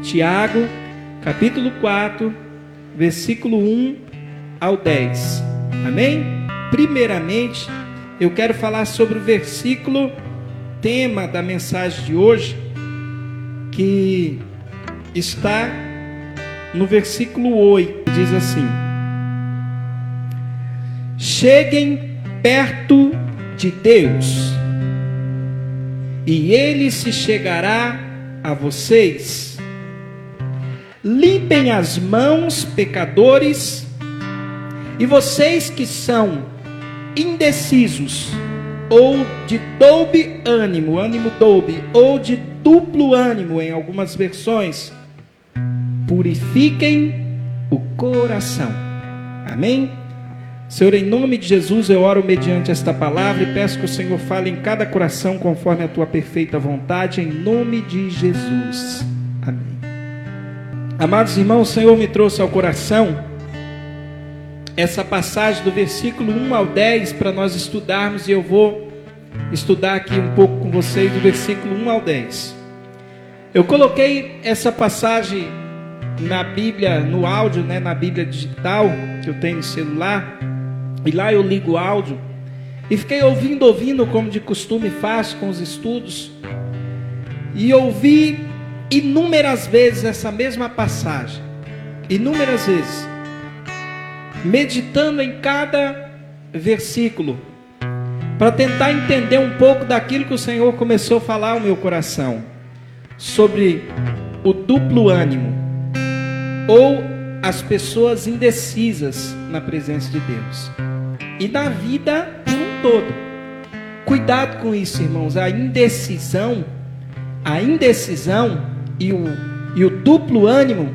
Tiago, capítulo 4, versículo 1 ao 10. Amém? Primeiramente, eu quero falar sobre o versículo tema da mensagem de hoje, que está no versículo 8, diz assim: cheguem perto de Deus, e Ele se chegará a vocês. Limpem as mãos, pecadores, e vocês que são indecisos, ou de doube ânimo, ânimo doube, ou de duplo ânimo em algumas versões, purifiquem o coração. Amém? Senhor, em nome de Jesus, eu oro mediante esta palavra e peço que o Senhor fale em cada coração conforme a tua perfeita vontade, em nome de Jesus. Amém. Amados irmãos, o Senhor me trouxe ao coração essa passagem do versículo 1 ao 10 para nós estudarmos, e eu vou estudar aqui um pouco com vocês do versículo 1 ao 10. Eu coloquei essa passagem na Bíblia, no áudio, na Bíblia digital que eu tenho no celular, e lá eu ligo o áudio e fiquei ouvindo, como de costume faço com os estudos, e ouvi inúmeras vezes essa mesma passagem, inúmeras vezes, meditando em cada versículo, para tentar entender um pouco daquilo que o Senhor começou a falar ao meu coração, sobre o duplo ânimo, ou as pessoas indecisas na presença de Deus, e na vida como um todo. Cuidado com isso, irmãos. A indecisão e o duplo ânimo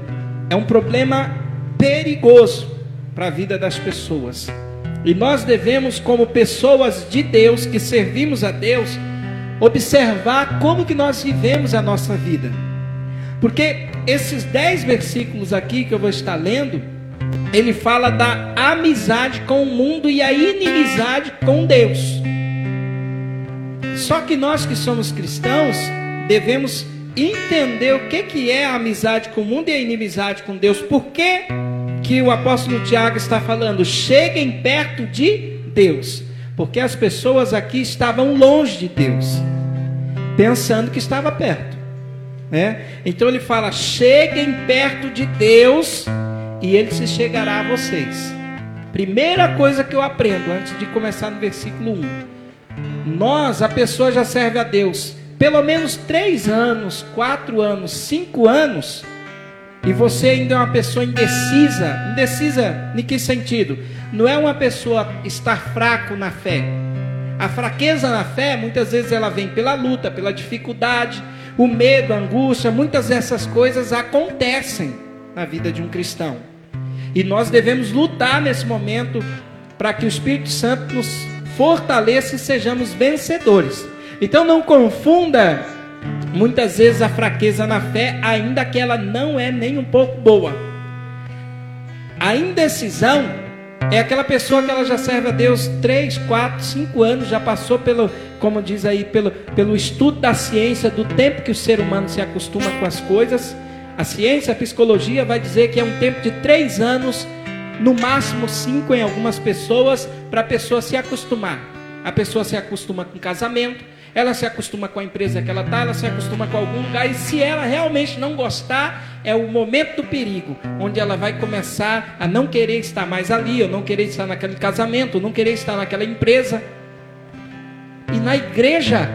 é um problema perigoso para a vida das pessoas, e nós devemos, como pessoas de Deus, que servimos a Deus, observar como que nós vivemos a nossa vida, porque esses 10 versículos aqui que eu vou estar lendo, ele fala da amizade com o mundo e a inimizade com Deus. Só que nós que somos cristãos devemos entender o que é a amizade com o mundo e a inimizade com Deus. Por que que o apóstolo Tiago está falando? Cheguem perto de Deus. Porque as pessoas aqui estavam longe de Deus, pensando que estava perto, né? Então ele fala: cheguem perto de Deus e Ele se chegará a vocês. Primeira coisa que eu aprendo antes de começar no versículo 1: a pessoa já serve a Deus pelo menos 3 anos, 4 anos, 5 anos, e você ainda é uma pessoa indecisa. Indecisa em que sentido? Não é uma pessoa estar fraco na fé. A fraqueza na fé, muitas vezes ela vem pela luta, pela dificuldade, o medo, a angústia. Muitas dessas coisas acontecem na vida de um cristão, e nós devemos lutar nesse momento para que o Espírito Santo nos fortaleça e sejamos vencedores. Então não confunda muitas vezes a fraqueza na fé, ainda que ela não é nem um pouco boa. A indecisão é aquela pessoa que ela já serve a Deus 3, 4, 5 anos, já passou pelo, como diz aí, pelo estudo da ciência, do tempo que o ser humano se acostuma com as coisas. A ciência, a psicologia vai dizer que é um tempo de 3 anos, no máximo 5 em algumas pessoas, para a pessoa se acostumar. A pessoa se acostuma com o casamento, ela se acostuma com a empresa que ela está, ela se acostuma com algum lugar, e se ela realmente não gostar, é o momento do perigo, onde ela vai começar a não querer estar mais ali, ou não querer estar naquele casamento, ou não querer estar naquela empresa. E na igreja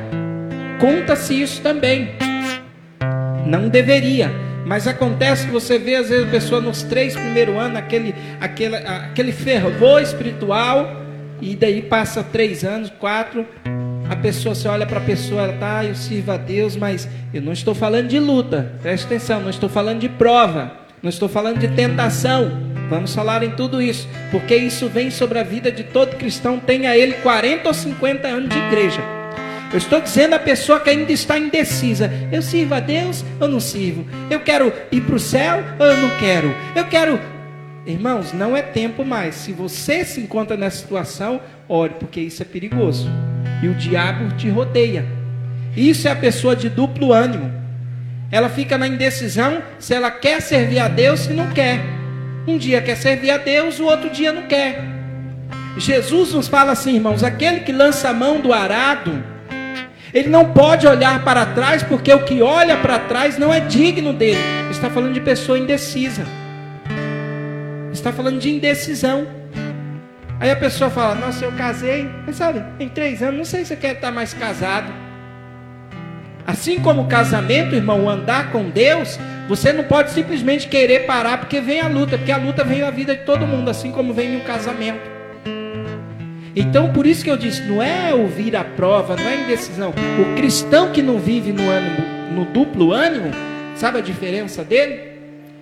conta-se isso também. Não deveria, mas acontece que você vê às vezes a pessoa nos 3 primeiros anos, aquele fervor espiritual, e daí passa 3 anos, 4, a pessoa, você olha para a pessoa, ela está: eu sirvo a Deus, mas eu não estou falando de luta, preste atenção, não estou falando de prova, não estou falando de tentação. Vamos falar em tudo isso, porque isso vem sobre a vida de todo cristão, tenha ele 40 ou 50 anos de igreja. Eu estou dizendo a pessoa que ainda está indecisa: eu sirvo a Deus ou não sirvo? Eu quero ir para o céu ou eu não quero? Eu quero... Irmãos, não é tempo mais. Se você se encontra nessa situação, ore, porque isso é perigoso, e o diabo te rodeia. Isso é a pessoa de duplo ânimo. Ela fica na indecisão se ela quer servir a Deus, se não quer. Um dia quer servir a Deus, o outro dia não quer. Jesus nos fala assim, irmãos, aquele que lança a mão do arado, ele não pode olhar para trás, porque o que olha para trás não é digno dele. Ele está falando de pessoa indecisa. Está falando de indecisão. Aí a pessoa fala, nossa, eu casei, mas sabe, em 3 anos, não sei se você quer estar mais casado. Assim como o casamento, irmão, andar com Deus, você não pode simplesmente querer parar, porque vem a luta, porque a luta vem na vida de todo mundo, assim como vem em um casamento. Então, por isso que eu disse, não é ouvir a prova, não é indecisão. O cristão que não vive no duplo ânimo, sabe a diferença dele?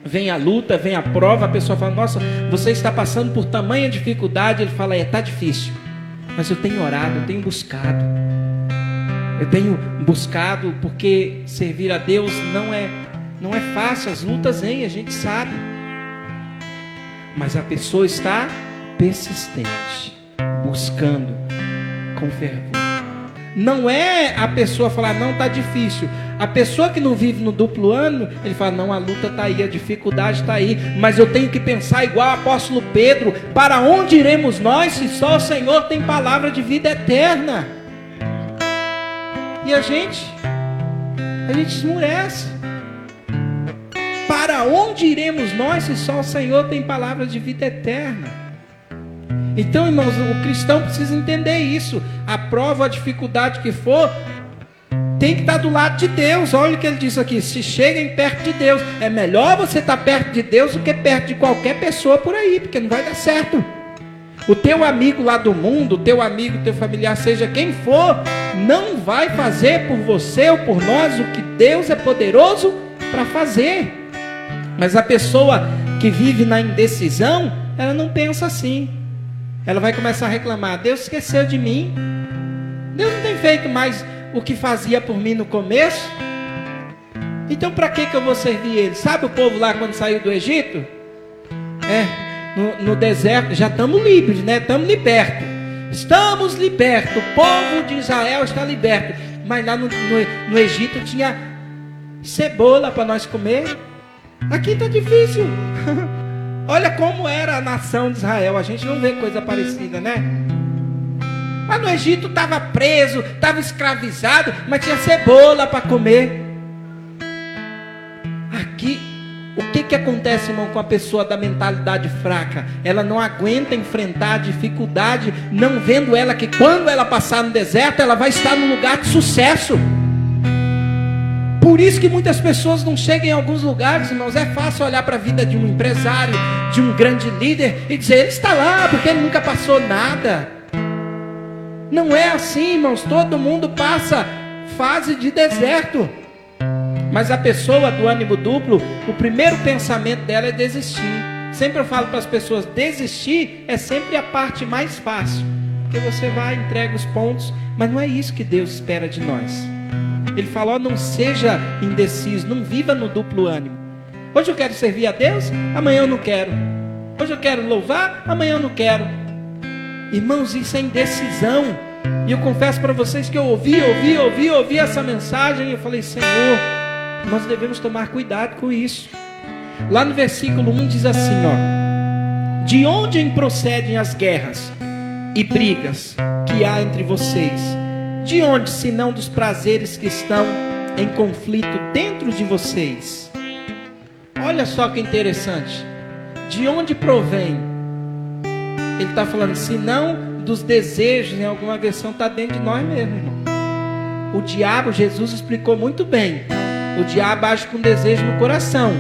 Vem a luta, vem a prova, a pessoa fala, nossa, você está passando por tamanha dificuldade. Ele fala, está difícil, mas eu tenho orado, eu tenho buscado. Eu tenho buscado, porque servir a Deus não é fácil, as lutas vêm, a gente sabe. Mas a pessoa está persistente, buscando com fervor. Não é a pessoa falar, não, está difícil. A pessoa que não vive no duplo ânimo, ele fala, não, a luta está aí, a dificuldade está aí, mas eu tenho que pensar igual o apóstolo Pedro, para onde iremos nós, se só o Senhor tem palavra de vida eterna? E a gente esmurece. Para onde iremos nós, se só o Senhor tem palavra de vida eterna? Então, irmãos, o cristão precisa entender isso. A prova, a dificuldade que for, tem que estar do lado de Deus. Olha o que ele diz aqui, se cheguem perto de Deus. É melhor você estar perto de Deus do que perto de qualquer pessoa por aí, porque não vai dar certo. O teu amigo lá do mundo, o teu amigo, o teu familiar, seja quem for, não vai fazer por você ou por nós o que Deus é poderoso para fazer. Mas a pessoa que vive na indecisão, ela não pensa assim. Ela vai começar a reclamar, Deus esqueceu de mim. Deus não tem feito mais o que fazia por mim no começo. Então para que eu vou servir Ele? Sabe o povo lá quando saiu do Egito? No deserto, já estamos livres, né? Estamos libertos. Estamos libertos. O povo de Israel está liberto. Mas lá no Egito tinha cebola para nós comer. Aqui está difícil. Olha como era a nação de Israel. A gente não vê coisa parecida, né? Mas no Egito estava preso, estava escravizado, mas tinha cebola para comer. Aqui, o que acontece, irmão, com a pessoa da mentalidade fraca? Ela não aguenta enfrentar a dificuldade, não vendo ela que quando ela passar no deserto, ela vai estar num lugar de sucesso. Por isso que muitas pessoas não chegam em alguns lugares, irmãos. É fácil olhar para a vida de um empresário, de um grande líder, e dizer, ele está lá, porque ele nunca passou nada. Não é assim, irmãos. Todo mundo passa fase de deserto. Mas a pessoa do ânimo duplo, o primeiro pensamento dela é desistir. Sempre eu falo para as pessoas, desistir é sempre a parte mais fácil. Porque você vai, entrega os pontos, mas não é isso que Deus espera de nós. Ele falou, não seja indeciso, não viva no duplo ânimo. Hoje eu quero servir a Deus, amanhã eu não quero. Hoje eu quero louvar, amanhã eu não quero. Irmãos, isso é indecisão. E eu confesso para vocês que eu ouvi essa mensagem e eu falei, Senhor, nós devemos tomar cuidado com isso. Lá no versículo 1 diz assim, ó, de onde procedem as guerras e brigas que há entre vocês? De onde, senão dos prazeres que estão em conflito dentro de vocês? Olha só que interessante. De onde provém? Ele está falando, senão dos desejos, em alguma versão está dentro de nós mesmo, irmão. O diabo, Jesus explicou muito bem. O diabo age com desejo no coração.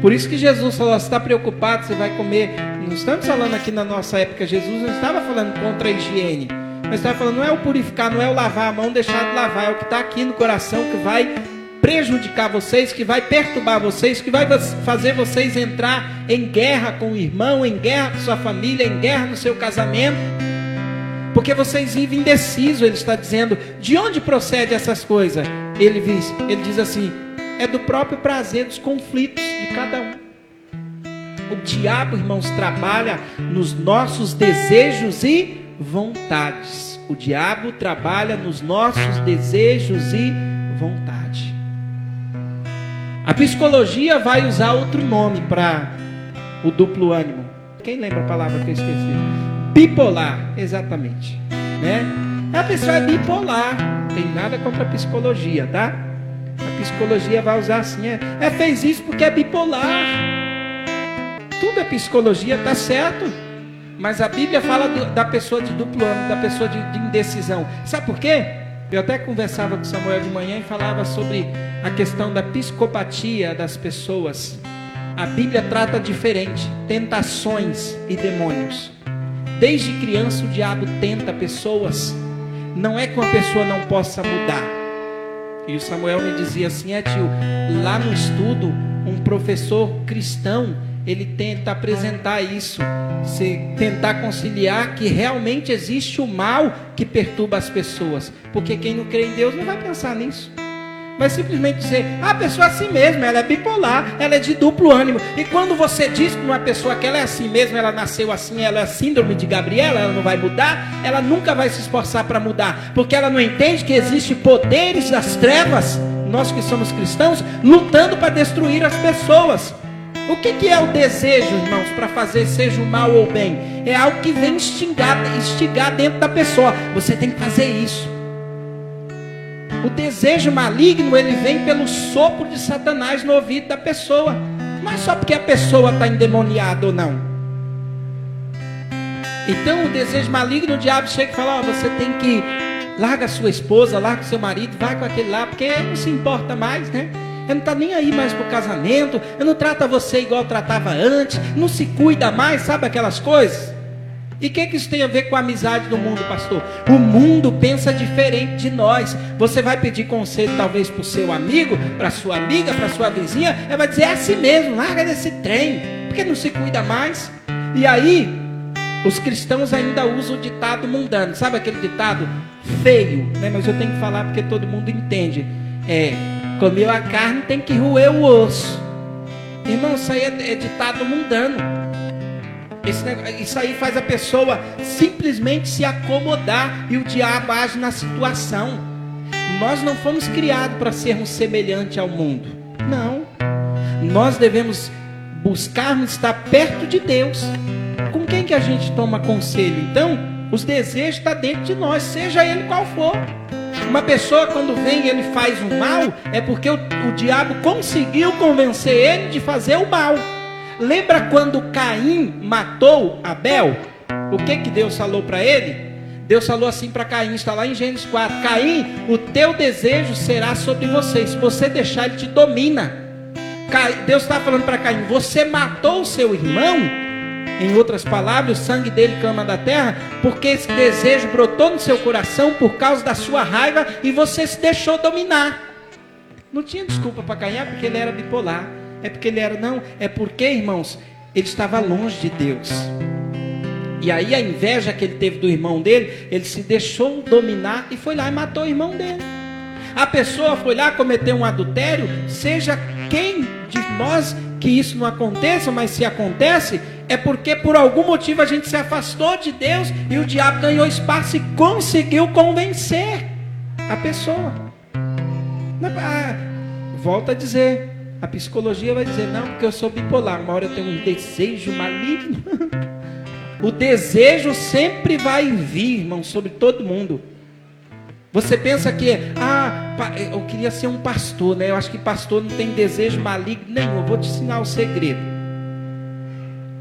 Por isso que Jesus falou, você está preocupado, você vai comer. Não estamos falando aqui na nossa época, Jesus não estava falando contra a higiene. Mas estava falando, não é o purificar, não é o lavar a mão, deixar de lavar. É o que está aqui no coração que vai prejudicar vocês, que vai perturbar vocês, que vai fazer vocês entrar em guerra com o irmão, em guerra com sua família, em guerra no seu casamento. Porque vocês vivem indecisos, ele está dizendo. De onde procede essas coisas? Ele diz assim, é do próprio prazer dos conflitos de cada um. O diabo, irmãos, trabalha nos nossos desejos e vontades. O diabo trabalha nos nossos desejos e vontade. A psicologia vai usar outro nome para o duplo ânimo. Quem lembra a palavra que eu esqueci? Bipolar, exatamente, né? A pessoa é bipolar, não tem nada contra a psicologia, tá? A psicologia vai usar assim, fez isso porque é bipolar. Tudo é psicologia, tá certo? Mas a Bíblia fala da pessoa de duplo ânimo, da pessoa de indecisão. Sabe por quê? Eu até conversava com Samuel de manhã e falava sobre a questão da psicopatia das pessoas. A Bíblia trata diferente, tentações e demônios. Desde criança o diabo tenta pessoas. Não é que uma pessoa não possa mudar. E o Samuel me dizia assim, tio, lá no estudo, um professor cristão, ele tenta apresentar isso, tentar conciliar que realmente existe o mal que perturba as pessoas. Porque quem não crê em Deus não vai pensar nisso. Vai simplesmente dizer, a pessoa é assim mesmo, ela é bipolar, ela é de duplo ânimo. E quando você diz para uma pessoa que ela é assim mesmo, ela nasceu assim, ela é síndrome de Gabriela, ela não vai mudar, ela nunca vai se esforçar para mudar, porque ela não entende que existem poderes das trevas, nós que somos cristãos, lutando para destruir as pessoas. O que é o desejo, irmãos, para fazer seja o mal ou o bem? É algo que vem instigar dentro da pessoa. Você tem que fazer isso. O desejo maligno, ele vem pelo sopro de Satanás no ouvido da pessoa. Não é só porque a pessoa está endemoniada ou não. Então o desejo maligno, o diabo chega e fala, você tem que larga a sua esposa, larga o seu marido, vai com aquele lá, porque ele não se importa mais, né? Ele não está nem aí mais para o casamento, ele não trata você igual tratava antes, não se cuida mais, sabe aquelas coisas? E o que isso tem a ver com a amizade do mundo, pastor? O mundo pensa diferente de nós. Você vai pedir conselho talvez para o seu amigo, para a sua amiga, para a sua vizinha, ela vai dizer, é assim mesmo, larga desse trem, porque não se cuida mais. E aí, os cristãos ainda usam o ditado mundano, sabe aquele ditado feio, né? Mas eu tenho que falar porque todo mundo entende. Comeu a carne, tem que roer o osso. Irmão, isso aí é ditado mundano. Isso aí faz a pessoa simplesmente se acomodar e o diabo age na situação. Nós não fomos criados para sermos semelhantes ao mundo. Não. Nós devemos buscarmos estar perto de Deus. Com quem que a gente toma conselho? Então, os desejos estão dentro de nós, seja ele qual for. Uma pessoa quando vem e ele faz o mal, é porque o diabo conseguiu convencer ele de fazer o mal. Lembra quando Caim matou Abel? O que Deus falou para ele? Deus falou assim para Caim, está lá em Gênesis 4. Caim, o teu desejo será sobre você. Se você deixar, ele te domina. Deus está falando para Caim, você matou o seu irmão? Em outras palavras, o sangue dele clama da terra, porque esse desejo brotou no seu coração por causa da sua raiva e você se deixou dominar. Não tinha desculpa para Caim, porque ele era bipolar. É porque ele era, não, é porque, irmãos, ele estava longe de Deus. E aí a inveja que ele teve do irmão dele, ele se deixou dominar e foi lá e matou o irmão dele. A pessoa foi lá cometer um adultério, seja quem de nós que isso não aconteça, mas se acontece, é porque por algum motivo a gente se afastou de Deus e o diabo ganhou espaço e conseguiu convencer a pessoa. Volta a dizer, a psicologia vai dizer, não, porque eu sou bipolar, uma hora eu tenho um desejo maligno. O desejo sempre vai vir, irmão, sobre todo mundo. Você pensa que, eu queria ser um pastor, né? Eu acho que pastor não tem desejo maligno nenhum. Eu vou te ensinar o segredo.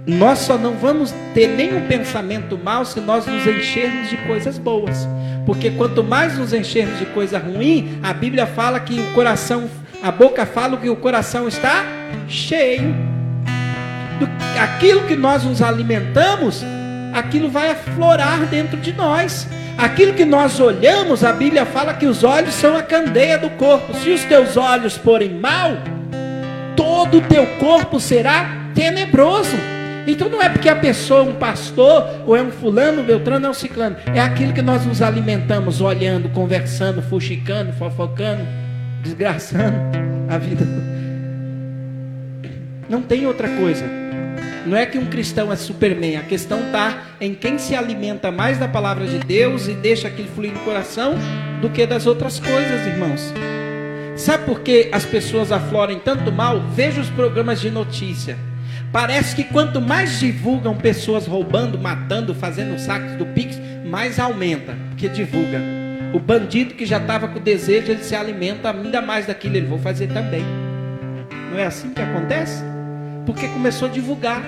Nós só não vamos ter nenhum pensamento mal se nós nos enchermos de coisas boas. Porque quanto mais nos enchermos de coisa ruim, a Bíblia fala que o coração, a boca fala que o coração está cheio. Aquilo que nós nos alimentamos, aquilo vai aflorar dentro de nós. Aquilo que nós olhamos, a Bíblia fala que os olhos são a candeia do corpo. Se os teus olhos forem mal, todo o teu corpo será tenebroso. Então não é porque a pessoa é um pastor, ou é um fulano, beltrano, é um ciclano. É aquilo que nós nos alimentamos, olhando, conversando, fuxicando, fofocando, desgraçando a vida. Não tem outra coisa. Não é que um cristão é Superman. A questão está em quem se alimenta mais da palavra de Deus e deixa aquilo fluir no coração do que das outras coisas, irmãos. Sabe por que as pessoas afloram tanto mal? Veja os programas de notícia. Parece que quanto mais divulgam pessoas roubando, matando, fazendo saques do Pix, mais aumenta, porque divulga. O bandido que já estava com desejo, ele se alimenta ainda mais daquilo, ele vou fazer também. Não é assim que acontece? Porque começou a divulgar.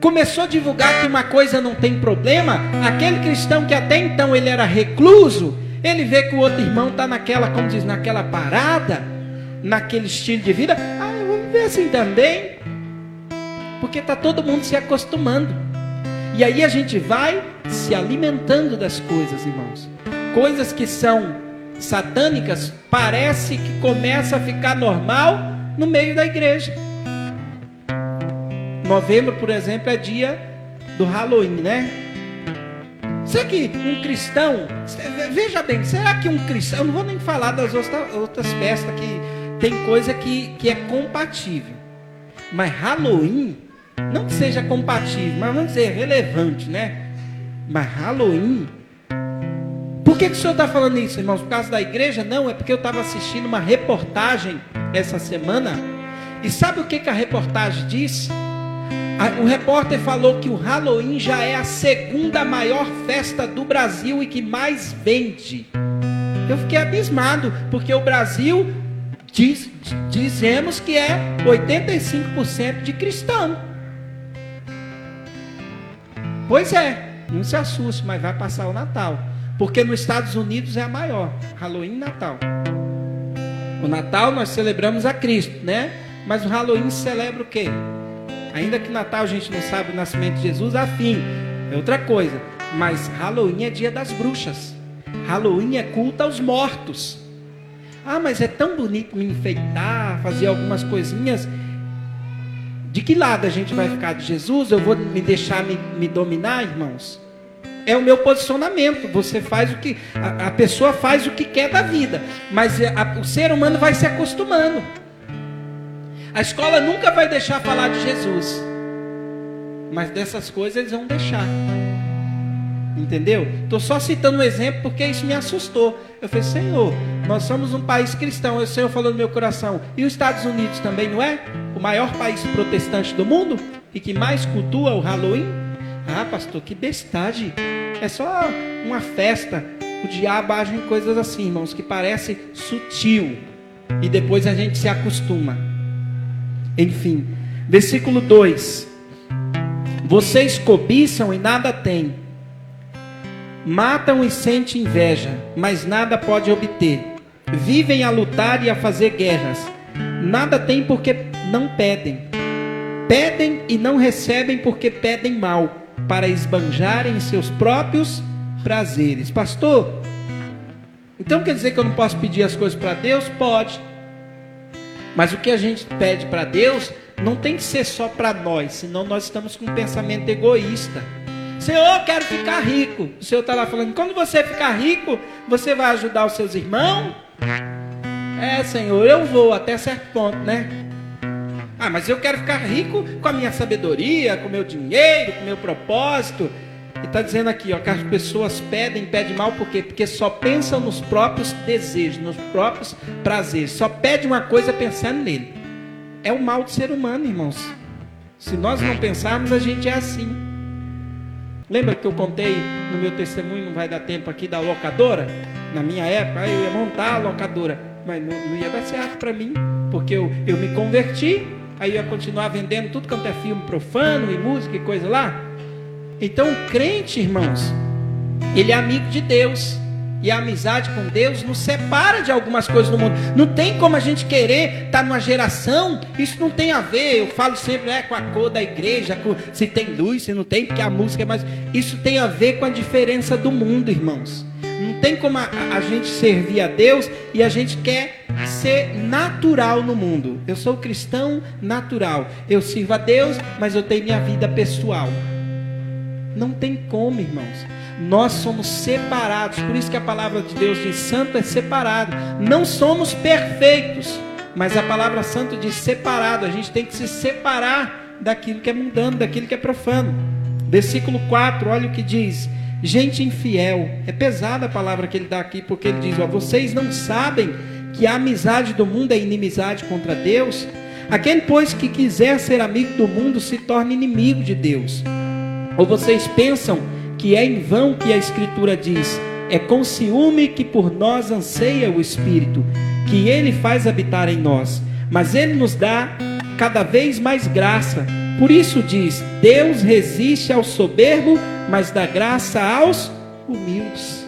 Começou a divulgar que uma coisa não tem problema. Aquele cristão que até então ele era recluso, ele vê que o outro irmão está naquela, como diz, naquela parada, naquele estilo de vida. Ah, eu vou viver assim também. Porque está todo mundo se acostumando. E aí a gente vai se alimentando das coisas, irmãos. Coisas que são satânicas, parece que começa a ficar normal no meio da igreja. Novembro, por exemplo, é dia do Halloween, né? Será que um cristão, veja bem, será que um cristão, eu não vou nem falar das outras festas, que tem coisa que é compatível. Mas Halloween, não que seja compatível, mas vamos dizer, relevante, né? Mas Halloween, por que o senhor está falando isso, irmãos? Por causa da igreja? Não, é porque eu estava assistindo uma reportagem essa semana, e sabe o que a reportagem disse? O repórter falou que o Halloween já é a segunda maior festa do Brasil e que mais vende. Eu fiquei abismado, porque o Brasil, dizemos que é 85% de cristão. Pois é, não se assuste, mas vai passar o Natal. Porque nos Estados Unidos é a maior, Halloween e Natal. O Natal nós celebramos a Cristo, né? Mas o Halloween celebra o quê? Ainda que Natal a gente não sabe o nascimento de Jesus, afim, é outra coisa. Mas Halloween é dia das bruxas. Halloween é culto aos mortos. Ah, mas é tão bonito me enfeitar, fazer algumas coisinhas. De que lado a gente vai ficar? De Jesus? Eu vou me deixar me dominar, irmãos? É o meu posicionamento. Você faz o que... A pessoa faz o que quer da vida. Mas o ser humano vai se acostumando. A escola nunca vai deixar falar de Jesus. Mas dessas coisas eles vão deixar. Entendeu? Estou só citando um exemplo porque isso me assustou. Eu falei, Senhor, nós somos um país cristão. O Senhor falou no meu coração. E os Estados Unidos também não é? O maior país protestante do mundo? E que mais cultua o Halloween? Ah, pastor, que bestagem. É só uma festa. O diabo age em coisas assim, irmãos, que parece sutil. E depois a gente se acostuma. Enfim, versículo 2. Vocês cobiçam e nada têm. Matam e sentem inveja, mas nada pode obter. Vivem a lutar e a fazer guerras. Nada têm porque não pedem. Pedem e não recebem porque pedem mal, para esbanjarem seus próprios prazeres. Pastor, então quer dizer que eu não posso pedir as coisas para Deus? Pode. Mas o que a gente pede para Deus não tem que ser só para nós, senão nós estamos com um pensamento egoísta. Senhor, eu quero ficar rico. O Senhor está lá falando, quando você ficar rico, você vai ajudar os seus irmãos? É, Senhor, eu vou até certo ponto, né? Ah, mas eu quero ficar rico com a minha sabedoria, com o meu dinheiro, com o meu propósito. E está dizendo aqui, ó, que as pessoas pedem mal por quê? Porque só pensam nos próprios desejos, nos próprios prazeres. Só pede uma coisa pensando nele. É o mal do ser humano, irmãos. Se nós não pensarmos, a gente é assim. Lembra que eu contei no meu testemunho, não vai dar tempo aqui, da locadora? Na minha época, eu ia montar a locadora. Mas não ia dar certo para mim. Porque eu me converti, aí eu ia continuar vendendo tudo quanto é filme profano e música e coisa lá. Então o crente, irmãos, ele é amigo de Deus. E a amizade com Deus nos separa de algumas coisas no mundo. Não tem como a gente querer estar numa geração. Isso não tem a ver, eu falo sempre, com a cor da igreja, se tem luz, se não tem, porque a música é mais... Isso tem a ver com a diferença do mundo, irmãos. Não tem como a gente servir a Deus e a gente quer ser natural no mundo. Eu sou cristão natural. Eu sirvo a Deus, mas eu tenho minha vida pessoal. Não tem como, irmãos. Nós somos separados. Por isso que a palavra de Deus diz, santo é separado. Não somos perfeitos, mas a palavra santo diz separado. A gente tem que se separar daquilo que é mundano, daquilo que é profano. Versículo 4, olha o que diz. Gente infiel. É pesada a palavra que ele dá aqui, porque ele diz, vocês não sabem que a amizade do mundo é inimizade contra Deus? Aquele, pois, que quiser ser amigo do mundo se torna inimigo de Deus. Ou vocês pensam que é em vão que a Escritura diz: é com ciúme que por nós anseia o Espírito, que Ele faz habitar em nós, mas Ele nos dá cada vez mais graça. Por isso diz: Deus resiste ao soberbo, mas dá graça aos humildes.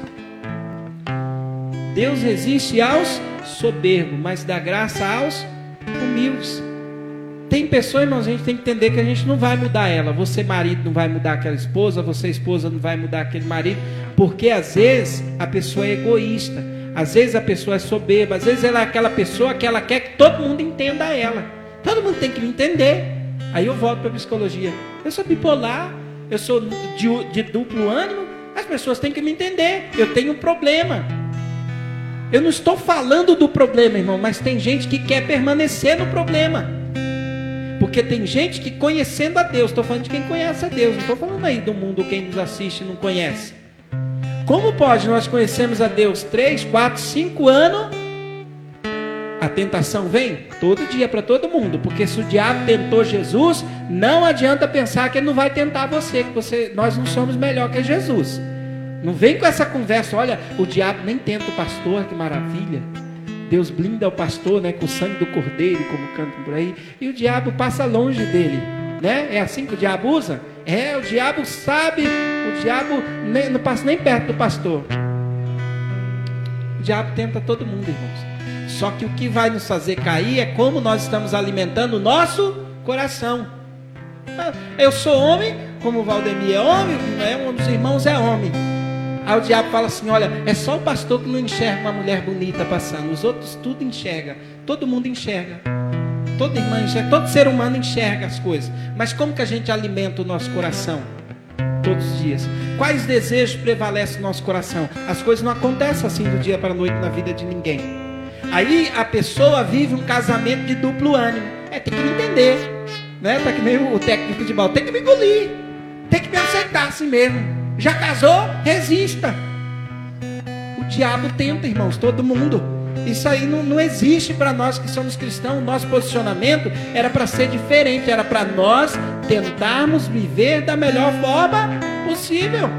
Deus resiste aos soberbos, mas dá graça aos humildes. Tem pessoas, irmãos, a gente tem que entender que a gente não vai mudar ela. Você, marido, não vai mudar aquela esposa. Você, esposa, não vai mudar aquele marido. Porque às vezes a pessoa é egoísta. Às vezes a pessoa é soberba. Às vezes ela é aquela pessoa que ela quer que todo mundo entenda ela. Todo mundo tem que me entender. Aí eu volto para a psicologia. Eu sou bipolar, eu sou de duplo ânimo. As pessoas têm que me entender. Eu tenho um problema. Eu não estou falando do problema, irmão, mas tem gente que quer permanecer no problema. Porque tem gente que, conhecendo a Deus, estou falando de quem conhece a Deus, não estou falando aí do mundo, quem nos assiste e não conhece. Como pode nós conhecermos a Deus 3, 4, 5 anos? A tentação vem todo dia para todo mundo, porque se o diabo tentou Jesus, não adianta pensar que ele não vai tentar você, nós não somos melhor que Jesus. Não vem com essa conversa: olha, o diabo nem tenta o pastor, que maravilha. Deus blinda o pastor, né, com o sangue do cordeiro, como cantam por aí, e o diabo passa longe dele, né? É assim que o diabo usa? O diabo sabe, o diabo não passa nem perto do pastor. O diabo tenta todo mundo, irmãos. Só que o que vai nos fazer cair é como nós estamos alimentando o nosso coração. Eu sou homem, como o Valdemir é homem, um dos irmãos é homem. Aí o diabo fala assim: olha, é só o pastor que não enxerga uma mulher bonita passando, os outros tudo enxerga, todo mundo enxerga, toda irmã enxerga, todo ser humano enxerga as coisas. Mas como que a gente alimenta o nosso coração? Todos os dias. Quais desejos prevalecem no nosso coração? As coisas não acontecem assim do dia para a noite na vida de ninguém. Aí a pessoa vive um casamento de duplo ânimo. Tem que me entender, né? Tá que nem o técnico de futebol, tem que me engolir, tem que me aceitar assim mesmo. Já casou? Resista. O diabo tenta, irmãos, todo mundo. Isso aí não existe para nós que somos cristãos. O nosso posicionamento era para ser diferente. Era para nós tentarmos viver da melhor forma possível.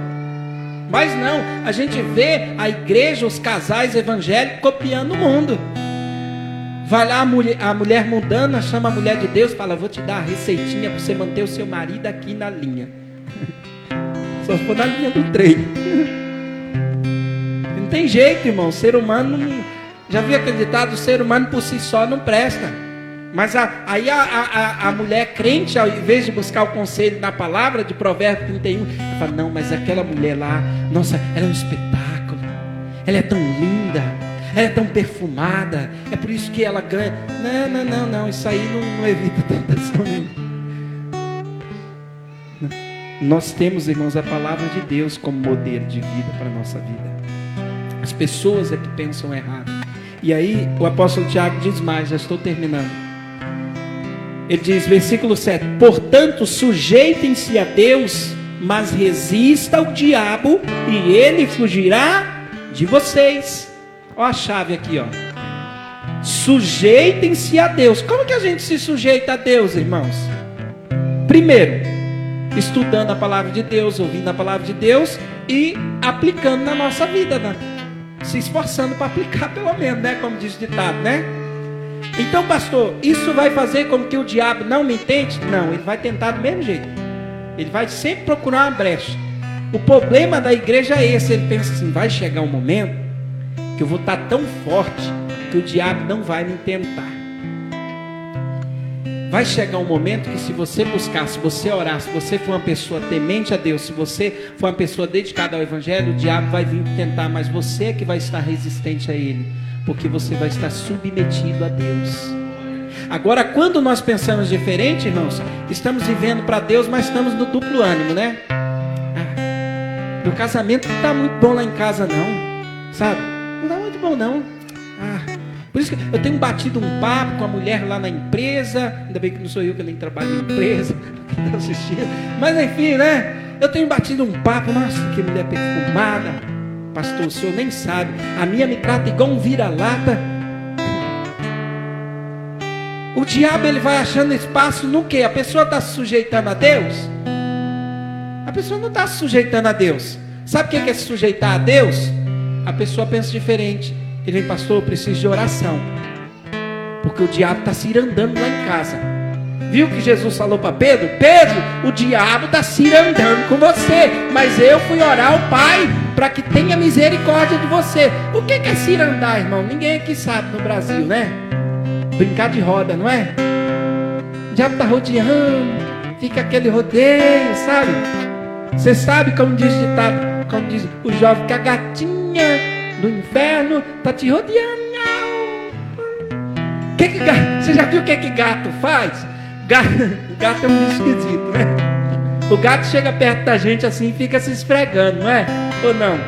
Mas não, a gente vê a igreja, os casais evangélicos copiando o mundo. Vai lá a mulher mundana, chama a mulher de Deus, fala: vou te dar a receitinha para você manter o seu marido aqui na linha. Só se for na linha do trem. Não tem jeito, irmão. O ser humano já havia acreditado, o ser humano por si só não presta. Mas aí a mulher crente, ao invés de buscar o conselho na palavra de Provérbios 31, ela fala: não, mas aquela mulher lá, nossa, ela é um espetáculo, ela é tão linda, ela é tão perfumada, é por isso que ela ganha. Não, isso aí não evita tentação nenhuma. Nós temos, irmãos, a palavra de Deus como modelo de vida para a nossa vida. As pessoas é que pensam errado. E aí o apóstolo Tiago diz mais, já estou terminando. Ele diz, versículo 7: portanto, sujeitem-se a Deus, mas resista ao diabo, e ele fugirá de vocês. Olha a chave aqui, ó. Sujeitem-se a Deus. Como que a gente se sujeita a Deus, irmãos? Primeiro, estudando a palavra de Deus, ouvindo a palavra de Deus e aplicando na nossa vida, né? Se esforçando para aplicar pelo menos, né? Como diz o ditado, né? Então, pastor, isso vai fazer com que o diabo não me entende? Não, ele vai tentar do mesmo jeito. Ele vai sempre procurar uma brecha. O problema da igreja é esse: ele pensa assim: vai chegar um momento que eu vou estar tão forte que o diabo não vai me tentar. Vai chegar um momento que, se você buscar, se você orar, se você for uma pessoa temente a Deus, se você for uma pessoa dedicada ao Evangelho, o diabo vai vir tentar, mas você é que vai estar resistente a ele, porque você vai estar submetido a Deus. Agora, quando nós pensamos diferente, irmãos, estamos vivendo para Deus, mas estamos no duplo ânimo, né? Meu casamento não está muito bom lá em casa, não, sabe? Não está muito bom, não. Por isso que eu tenho batido um papo com a mulher lá na empresa. Ainda bem que não sou eu que nem trabalho em empresa, mas enfim, né? Eu tenho batido um papo. Nossa, que mulher perfumada. Pastor, o senhor nem sabe. A minha me trata igual um vira-lata. O diabo, ele vai achando espaço no quê? A pessoa está se sujeitando a Deus? A pessoa não está se sujeitando a Deus. Sabe o que é se sujeitar a Deus? A pessoa pensa diferente. Ele vem, pastor, eu preciso de oração, porque o diabo está cirandando lá em casa. Viu que Jesus falou para Pedro? Pedro, o diabo está cirandando com você, mas eu fui orar ao Pai para que tenha misericórdia de você. O que é cirandar, irmão? Ninguém aqui sabe no Brasil, né? Brincar de roda, não é? O diabo está rodeando, fica aquele rodeio, sabe? Você sabe como diz ditado, como diz o jovem, que a gatinha do inferno está te rodeando. Você já viu o que gato faz? Gato é um bicho esquisito, né? O gato chega perto da gente assim e fica se esfregando, não é? Ou não?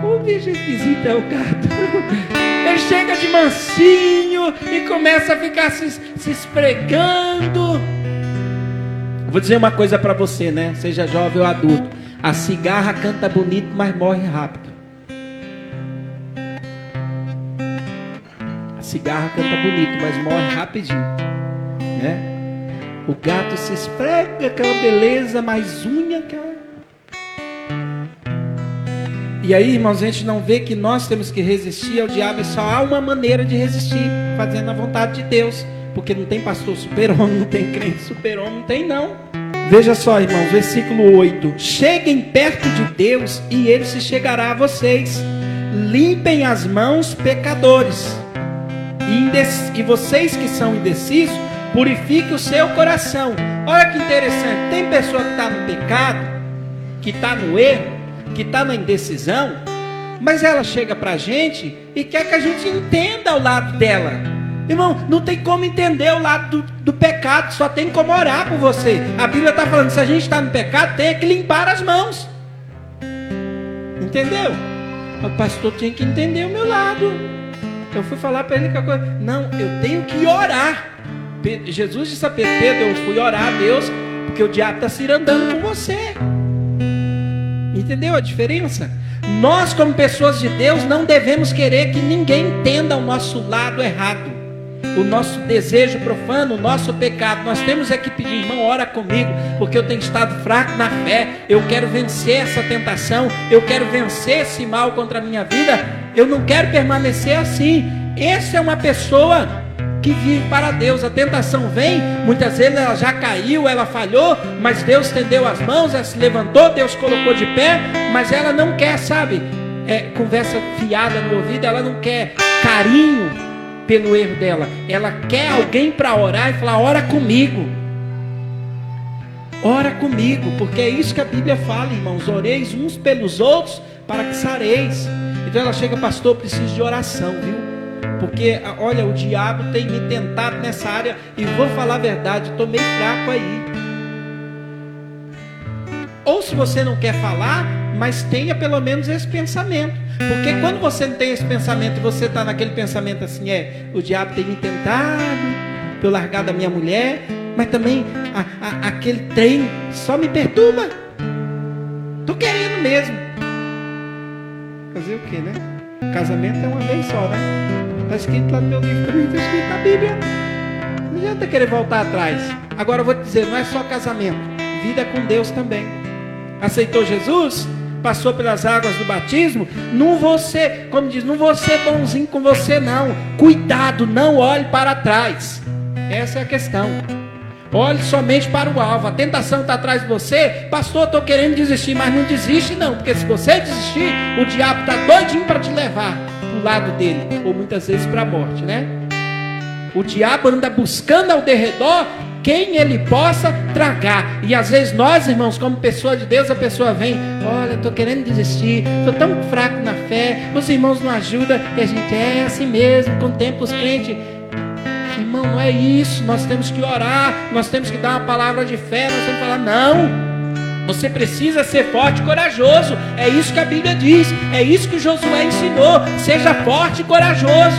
O bicho esquisito é o gato. Ele chega de mansinho e começa a ficar se esfregando. Vou dizer uma coisa para você, né? Seja jovem ou adulto. A cigarra canta bonito, mas morre rápido. A cigarra canta bonito, mas morre rapidinho, né? O gato se esfrega, aquela beleza, mais unha, cara. E aí, irmãos, a gente não vê que nós temos que resistir ao diabo, e só há uma maneira de resistir, fazendo a vontade de Deus. Porque não tem pastor super-homem, não tem crente super-homem, não tem não. Veja só, irmãos, versículo 8. Cheguem perto de Deus e Ele se chegará a vocês. Limpem as mãos, pecadores. E vocês que são indecisos, purifiquem o seu coração. Olha que interessante, tem pessoa que está no pecado, que está no erro, que está na indecisão, mas ela chega para a gente e quer que a gente entenda o lado dela. Irmão, não tem como entender o lado do pecado, só tem como orar por você. A Bíblia está falando, se a gente está no pecado, tem que limpar as mãos. Entendeu? O pastor tinha que entender o meu lado. Eu fui falar para ele que a coisa... Não, eu tenho que orar. Jesus disse a Pedro, eu fui orar a Deus, porque o diabo está cirandando com você. Entendeu a diferença? Nós, como pessoas de Deus, não devemos querer que ninguém entenda o nosso lado errado, o nosso desejo profano, o nosso pecado. Nós temos é que pedir, irmão, ora comigo, porque eu tenho estado fraco na fé, eu quero vencer essa tentação, eu quero vencer esse mal contra a minha vida, eu não quero permanecer assim. Essa é uma pessoa que vive para Deus. A tentação vem, muitas vezes ela já caiu, ela falhou, mas Deus estendeu as mãos, ela se levantou, Deus colocou de pé, mas ela não quer, sabe, conversa fiada no ouvido, ela não quer carinho pelo erro dela, ela quer alguém para orar e falar, ora comigo, porque é isso que a Bíblia fala, irmãos, oreis uns pelos outros para que sareis. Então ela chega, pastor, eu preciso de oração, viu? Porque, olha, o diabo tem me tentado nessa área, e vou falar a verdade, estou meio fraco aí. Ou se você não quer falar, mas tenha pelo menos esse pensamento. Porque quando você não tem esse pensamento, e você está naquele pensamento assim, o diabo tem me tentado, para eu largar da minha mulher, mas também aquele trem só me perturba. Estou querendo mesmo. Fazer o que, né? Casamento é uma vez só, né? Está escrito lá no meu livro também, está escrito na Bíblia. Não adianta querer voltar atrás. Agora eu vou te dizer, não é só casamento, vida com Deus também. Aceitou Jesus, passou pelas águas do batismo, não vou ser, como diz, não vou ser bonzinho com você não. Cuidado, não olhe para trás. Essa é a questão. Olhe somente para o alvo. A tentação está atrás de você. Pastor, estou querendo desistir, mas não desiste não, porque se você desistir, o diabo está doidinho para te levar para o lado dele, ou muitas vezes para a morte, né? O diabo anda buscando ao derredor quem ele possa tragar. E às vezes nós, irmãos, como pessoa de Deus, a pessoa vem, olha, estou querendo desistir, estou tão fraco na fé, os irmãos não ajudam, e a gente é assim mesmo, com o tempo os crentes... Irmão, não é isso, nós temos que orar, nós temos que dar uma palavra de fé, nós temos que falar, não, você precisa ser forte e corajoso, é isso que a Bíblia diz, é isso que Josué ensinou, seja forte e corajoso,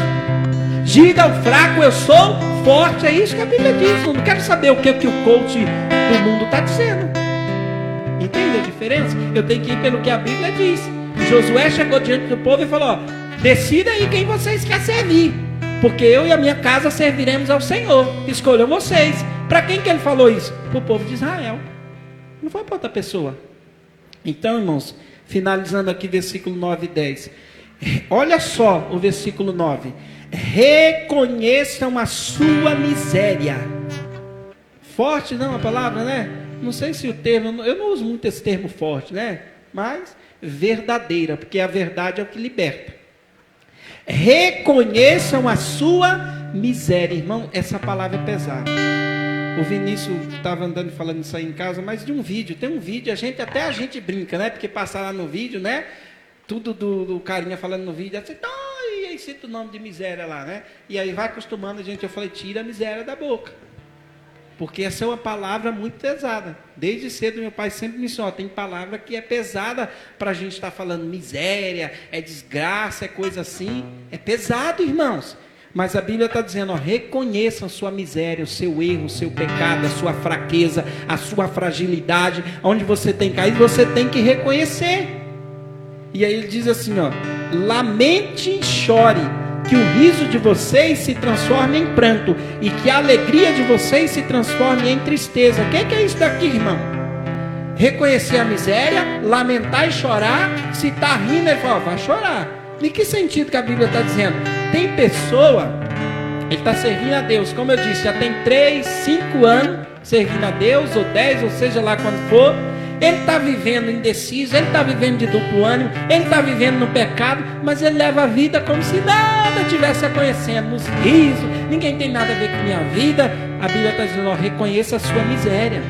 diga ao fraco, eu sou forte, é isso que a Bíblia diz. Eu não quero saber o que o coach do mundo está dizendo, entende a diferença? Eu tenho que ir pelo que a Bíblia diz. Josué chegou diante do povo e falou, decida aí quem vocês querem servir. porque eu e a minha casa serviremos ao Senhor. Escolham vocês. Para quem que ele falou isso? Para o povo de Israel. Não foi para outra pessoa. Então, irmãos, finalizando aqui versículo 9 e 10. Olha só o versículo 9. Reconheçam a sua miséria. Forte não a palavra, né? Não sei se o termo, eu não uso muito esse termo forte, né? Mas verdadeira, porque a verdade é o que liberta. Reconheçam a sua miséria. Irmão, essa palavra é pesada. O Vinícius estava andando falando isso aí em casa, mas de um vídeo, tem um vídeo, até a gente brinca, né? Porque passa lá no vídeo, né? Tudo do carinha falando no vídeo, assim, e aí cita o nome de miséria lá, né? E aí vai acostumando a gente, eu falei, tira a miséria da boca. Porque essa é uma palavra muito pesada. Desde cedo meu pai sempre me ensinou, tem palavra que é pesada para a gente estar falando miséria, é desgraça, é coisa assim. É pesado, irmãos. Mas a Bíblia está dizendo, reconheçam a sua miséria, o seu erro, o seu pecado, a sua fraqueza, a sua fragilidade, onde você tem caído, você tem que reconhecer. E aí ele diz assim, lamente e chore, que o riso de vocês se transforme em pranto, e que a alegria de vocês se transforme em tristeza. O que é isso daqui, irmão? Reconhecer a miséria, lamentar e chorar. Se está rindo, ele fala, vai chorar. Em que sentido que a Bíblia está dizendo? Tem pessoa, ele está servindo a Deus, como eu disse, já tem 3, 5 anos servindo a Deus, ou 10, ou seja lá quando for. Ele está vivendo indeciso, ele está vivendo de duplo ânimo, ele está vivendo no pecado, mas ele leva a vida como se nada estivesse acontecendo, nos risos, ninguém tem nada a ver com minha vida. A Bíblia está dizendo, reconheça a sua miséria.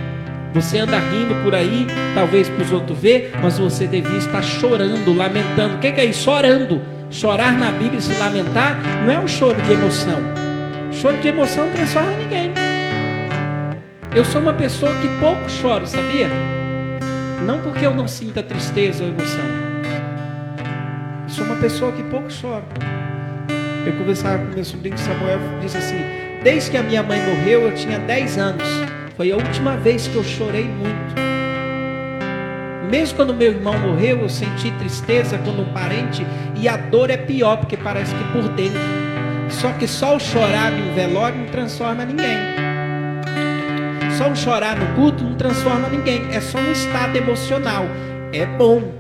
Você anda rindo por aí, talvez para os outros ver, mas você devia estar chorando, lamentando. O que é isso? Chorando. Chorar na Bíblia e se lamentar não é um choro de emoção. Choro de emoção não transforma ninguém. Eu sou uma pessoa que pouco choro, sabia? Não porque eu não sinta tristeza ou emoção. Eu sou uma pessoa que pouco choro. Eu conversava com meu sobrinho Samuel, disse assim, desde que a minha mãe morreu, eu tinha 10 anos. Foi a última vez que eu chorei muito. Mesmo quando meu irmão morreu, eu senti tristeza quando um parente, e a dor é pior, porque parece que por dentro. Só que só o chorar no velório não transforma ninguém. Só o chorar no culto não transforma ninguém. É só um estado emocional. É bom.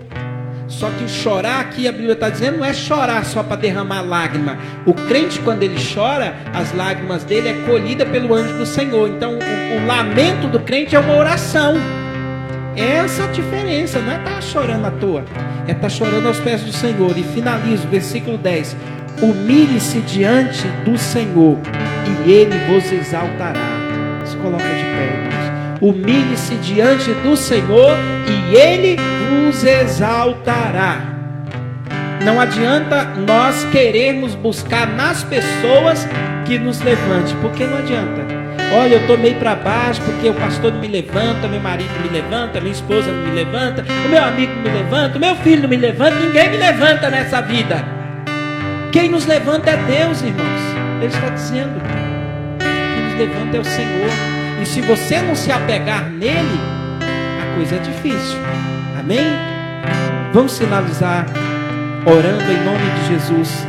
Só que o chorar aqui, a Bíblia está dizendo, não é chorar só para derramar lágrima. O crente, quando ele chora, as lágrimas dele é colhida pelo anjo do Senhor. Então, o lamento do crente é uma oração. Essa a diferença, não é estar chorando à toa. É estar chorando aos pés do Senhor. E finalizo, versículo 10. Humilhe-se diante do Senhor, e Ele vos exaltará. Se coloca de pé, irmãos. Humilhe-se diante do Senhor, e Ele vos exaltará. Não adianta nós querermos buscar nas pessoas que nos levante, porque não adianta. Olha, eu estou meio para baixo porque o pastor não me levanta, meu marido não me levanta, minha esposa não me levanta, o meu amigo não me levanta, o meu filho não me levanta, ninguém me levanta nessa vida. Quem nos levanta é Deus, irmãos. Ele está dizendo, quem nos levanta é o Senhor. E se você não se apegar nele, a coisa é difícil. Amém? Vamos finalizar orando em nome de Jesus.